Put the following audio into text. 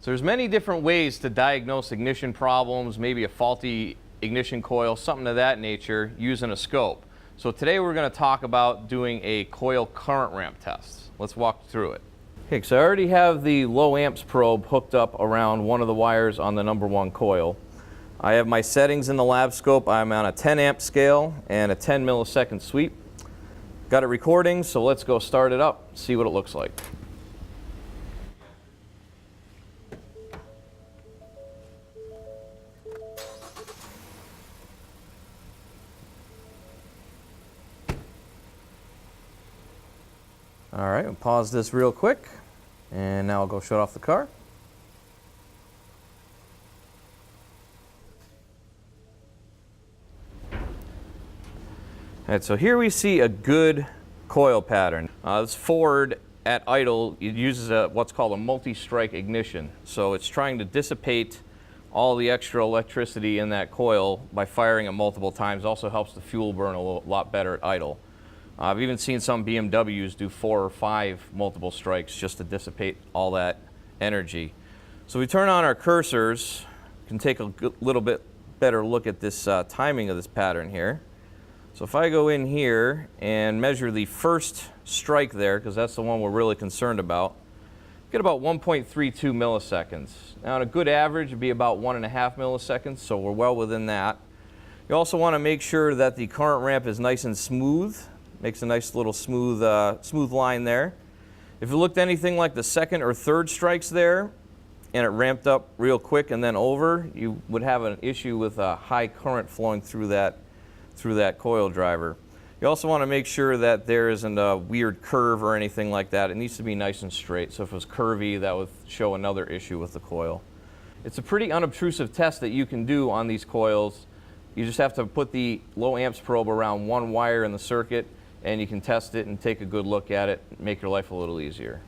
So there's many different ways to diagnose ignition problems, maybe a faulty ignition coil, something of that nature, using a scope. So today we're going to talk about doing a coil current ramp test. Let's walk through it. Okay, so I already have the low amps probe hooked up around one of the wires on the number one coil. I have my settings in the lab scope. I'm on a 10 amp scale and a 10 millisecond sweep. Got it recording, so let's go start it up, see what it looks like. All right, I'll pause this real quick, and now I'll go shut off the car. All right, so here we see a good coil pattern. This Ford at idle, it uses what's called a multi-strike ignition. So it's trying to dissipate all the extra electricity in that coil by firing it multiple times. Also helps the fuel burn a lot better at idle. I've even seen some BMWs do 4 or 5 multiple strikes just to dissipate all that energy. So we turn on our cursors, can take a little bit better look at this timing of this pattern here. So if I go in here and measure the first strike there, because that's the one we're really concerned about, get about 1.32 milliseconds. Now on a good average it'd be about 1.5 milliseconds, so we're well within that. You also want to make sure that the current ramp is nice and smooth. Makes a nice little smooth line there. If it looked anything like the second or third strikes there, and it ramped up real quick and then over, you would have an issue with a high current flowing through that coil driver. You also want to make sure that there isn't a weird curve or anything like that. It needs to be nice and straight. So if it was curvy, that would show another issue with the coil. It's a pretty unobtrusive test that you can do on these coils. You just have to put the low amps probe around one wire in the circuit, and you can test it and take a good look at it, make your life a little easier.